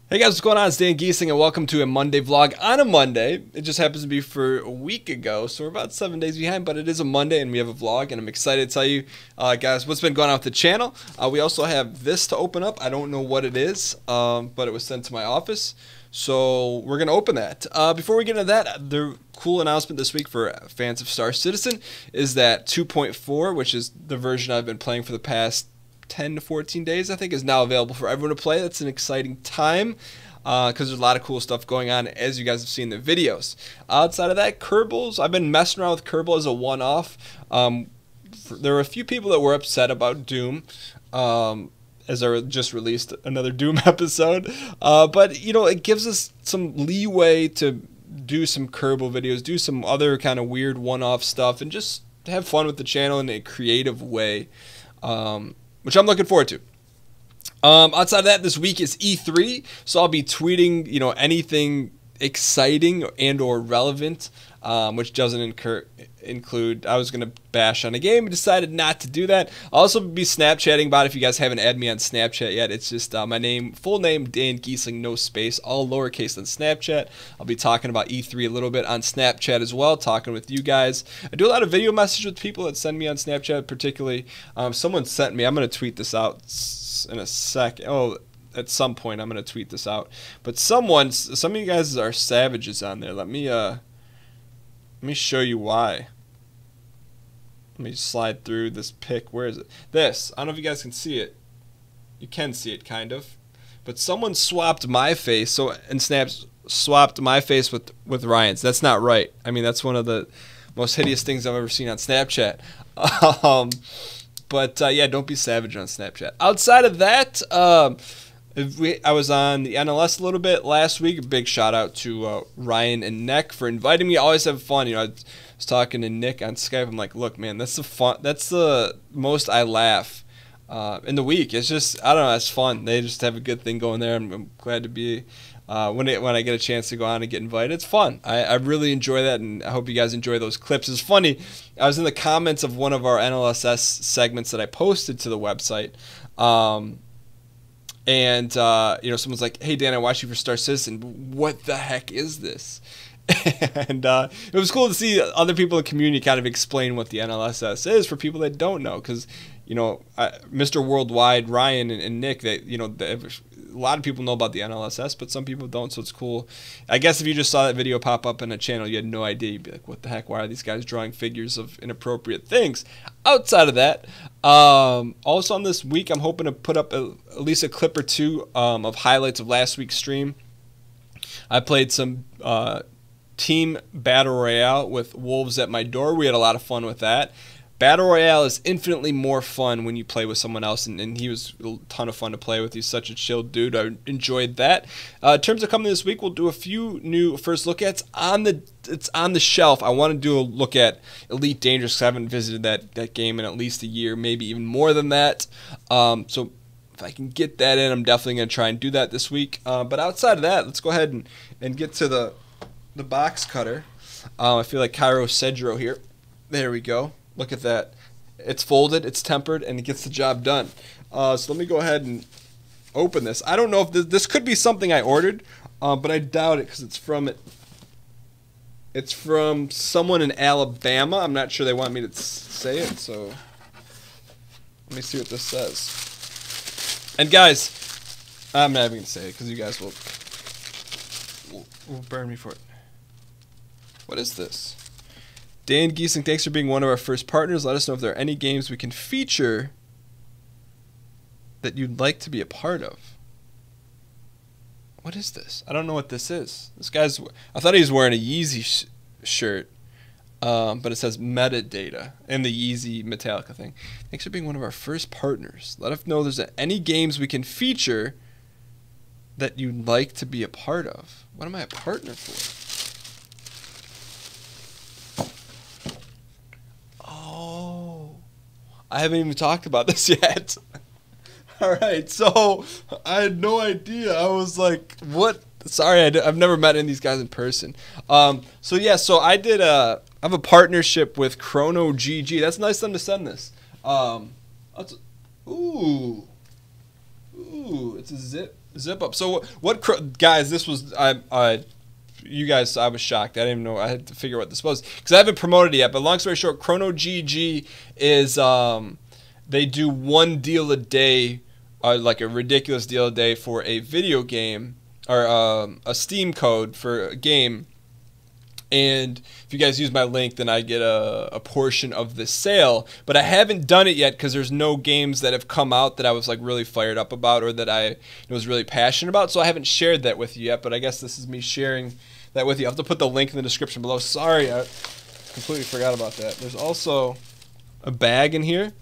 Hey guys, what's going on? It's Dan Gheesling and welcome to a Monday vlog on a Monday. It just happens to be for a week ago, so we're about 7 days behind, but it is a Monday and we have a vlog, and I'm excited to tell you guys what's been going on with the channel. We also have this to open up. I don't know what it is, but it was sent to my office, so we're going to open that. Before we get into that, the cool announcement this week for fans of Star Citizen is that 2.4, which is the version I've been playing for the past 10 to 14 days, I think, is now available for everyone to play. That's an exciting time because there's a lot of cool stuff going on, as you guys have seen in the videos. Outside of that, Kerbals, I've been messing around with Kerbal as a one-off. There were a few people that were upset about Doom, as I just released another Doom episode. But, you know, it gives us some leeway to do some Kerbal videos, do some other kind of weird one-off stuff, and just have fun with the channel in a creative way. Which I'm looking forward to. Outside of that, this week is E3, so I'll be tweeting, you know, anything exciting and or relevant, which doesn't include. I was gonna bash on a game, but decided not to do that. I'll also be Snapchatting about it. If you guys haven't added me on Snapchat yet, it's just my name, full name, Dan Gheesling, no space, all lowercase on Snapchat. I'll be talking about E3 a little bit on Snapchat as well, talking with you guys. I do a lot of video messages with people that send me on Snapchat, particularly. Someone sent me. I'm gonna tweet this out in a sec. Oh, at some point I'm gonna tweet this out. But some of you guys are savages on there. Let me show you why. Let me slide through this pic. Where is it? This. I don't know if you guys can see it. You can see it, kind of. But someone swapped my face, and Snaps swapped my face with Ryan's. That's not right. I mean, that's one of the most hideous things I've ever seen on Snapchat. But yeah, don't be savage on Snapchat. Outside of that, I was on the NLS a little bit last week. A big shout out to Ryan and Nick for inviting me. I always have fun. You know, I was talking to Nick on Skype. I'm like, look, man, that's the most I laugh in the week. It's just, I don't know, it's fun. They just have a good thing going there. I'm glad to be when I get a chance to go on and get invited. It's fun. I really enjoy that, and I hope you guys enjoy those clips. It's funny. I was in the comments of one of our NLSS segments that I posted to the website. And, you know, someone's like, hey, Dan, I watched you for Star Citizen. What the heck is this? And it was cool to see other people in the community kind of explain what the NLSS is for people that don't know. Because, you know, Mr. Worldwide, Ryan and Nick, you know, a lot of people know about the NLSS, but some people don't, so it's cool. I guess if you just saw that video pop up in a channel, you had no idea. You'd be like, what the heck? Why are these guys drawing figures of inappropriate things? Outside of that, also on this week, I'm hoping to put up at least a clip or two of highlights of last week's stream. I played some Team Battle Royale with Wolves at My Door. We had a lot of fun with that. Battle Royale is infinitely more fun when you play with someone else, and he was a ton of fun to play with. He's such a chill dude. I enjoyed that. In terms of coming this week, we'll do a few new first look ats. It's on the shelf. I want to do a look at Elite Dangerous because I haven't visited that game in at least a year, maybe even more than that. So if I can get that in, I'm definitely going to try and do that this week. But outside of that, let's go ahead and get to the box cutter. I feel like Cairo Cedro here. There we go. Look at that. It's folded, it's tempered, and it gets the job done. So let me go ahead and open this. I don't know if this could be something I ordered, but I doubt it because it's from someone in Alabama. I'm not sure they want me to say it, so let me see what this says. And guys, I'm not even going to say it because you guys will burn me for it. What is this? Dan Gheesling, thanks for being one of our first partners. Let us know if there are any games we can feature that you'd like to be a part of. What is this? I don't know what this is. I thought he was wearing a Yeezy shirt, but it says metadata and the Yeezy Metallica thing. Thanks for being one of our first partners. Let us know if there's any games we can feature that you'd like to be a part of. What am I a partner for? I haven't even talked about this yet. All right, so I had no idea. I was like, what? Sorry, I've never met any of these guys in person. So yeah, so I have a partnership with Chrono GG. That's nice of them to send this. Ooh, it's a zip. Zip up. So what, guys? This was you guys. I was shocked. I didn't even know. I had to figure out what this was because I haven't promoted it yet. But long story short, Chrono GG is they do one deal a day, like a ridiculous deal a day for a video game or a Steam code for a game. And if you guys use my link, then I get a portion of the sale. But I haven't done it yet because there's no games that have come out that I was like really fired up about or that I was really passionate about. So I haven't shared that with you yet. But I guess this is me sharing that with you. I'll have to put the link in the description below. Sorry, I completely forgot about that. There's also a bag in here.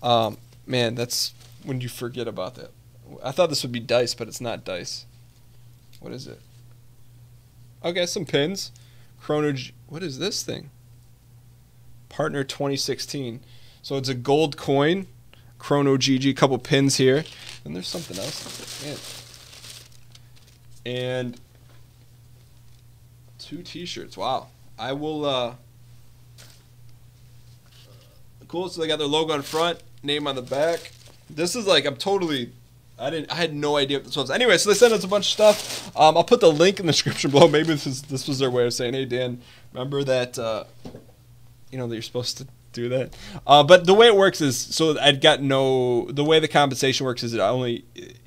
Man, that's when you forget about that. I thought this would be dice, but it's not dice. What is it? Okay, some pins. What is this thing? Partner 2016. So it's a gold coin. Chrono GG. Couple pins here. And there's something else. Man. And 2 t-shirts. Wow. I will cool. So they got their logo on front, name on the back. This is like I had no idea what this was. Anyway, so they sent us a bunch of stuff. I'll put the link in the description below. Maybe this was their way of saying, hey, Dan, remember that, that you're supposed to do that. But the way it works is, so the way the compensation works is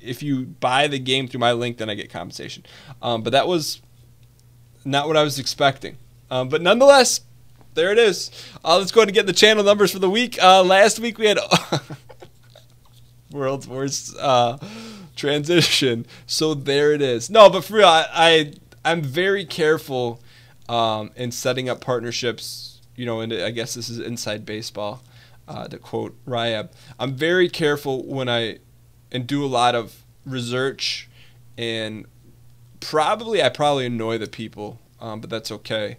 if you buy the game through my link, then I get compensation. But that was not what I was expecting. But nonetheless, there it is. Let's go ahead and get the channel numbers for the week. Last week we had... world's worst transition. So there it is. No, but for real, I'm very careful in setting up partnerships. And I guess this is inside baseball, to quote Ryab. I'm very careful when I do a lot of research, and I probably annoy the people, but that's okay.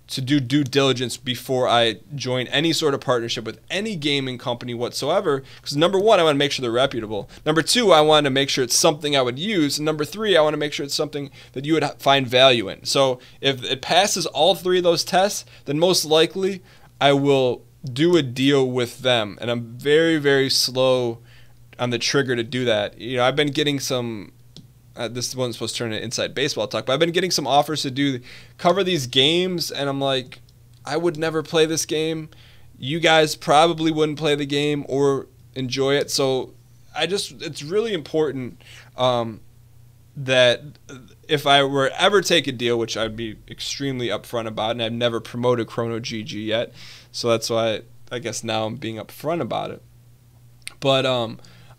To do due diligence before I join any sort of partnership with any gaming company whatsoever. Because number one, I want to make sure they're reputable. Number two, I want to make sure it's something I would use. And number three, I want to make sure it's something that you would find value in. So if it passes all 3 of those tests, then most likely I will do a deal with them. And I'm very, very slow on the trigger to do that. I've been getting some... this one's supposed to turn into inside baseball talk, but I've been getting some offers to cover these games, and I'm like, I would never play this game. You guys probably wouldn't play the game or enjoy it. So it's really important that if I were ever take a deal, which I'd be extremely upfront about, and I've never promoted Chrono GG yet, so that's why I guess now I'm being upfront about it. But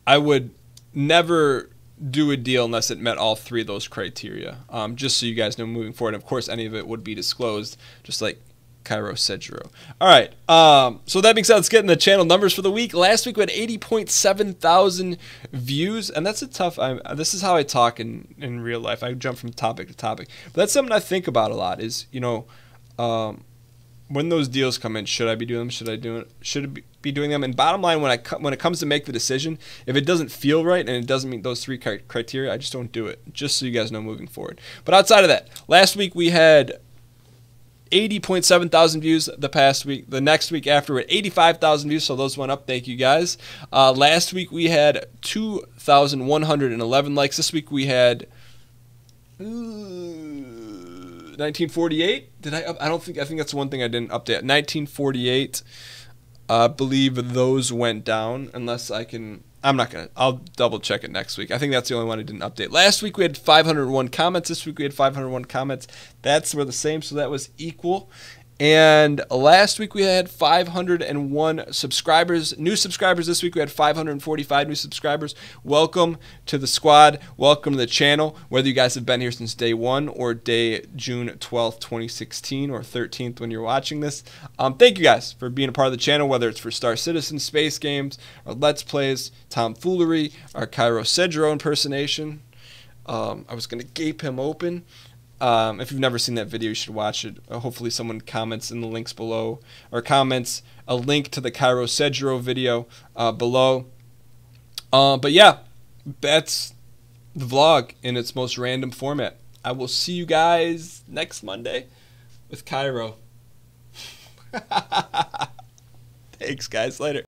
I would never do a deal unless it met all 3 of those criteria, just so you guys know moving forward. And of course, any of it would be disclosed, just like Cairo Cedro. All right, so that being said, let's get in the channel numbers for the week. Last week we had 80.7 thousand views, and that's a tough... this is how I talk in real life. I jump from topic to topic. But that's something I think about a lot is, when those deals come in, should I be doing them? Should I be doing them? And bottom line, when it comes to make the decision, if it doesn't feel right and it doesn't meet those 3 criteria, I just don't do it. Just so you guys know moving forward. But outside of that, last week we had 80.7 thousand views. The next week after, we had 85,000 views. So those went up. Thank you guys. Last week we had 2,111 likes. This week we had 1948. I think that's one thing I didn't update. 1948. I believe those went down, unless I'll double check it next week. I think that's the only one I didn't update. Last week we had 501 comments. This week we had 501 comments. Were the same, so that was equal. And last week we had 501 subscribers, new subscribers. This week we had 545 new subscribers. Welcome to the squad. Welcome to the channel. Whether you guys have been here since day 1 or day June 12th, 2016 or 13th when you're watching this. Thank you guys for being a part of the channel, whether it's for Star Citizen, Space Games, or Let's Plays, Tomfoolery, our Cairo Cedro impersonation. I was going to gape him open. If you've never seen that video, you should watch it. Hopefully someone comments in the links below, or comments a link to the Cairo Cedro video below. But yeah, that's the vlog in its most random format. I will see you guys next Monday with Cairo. Thanks, guys. Later.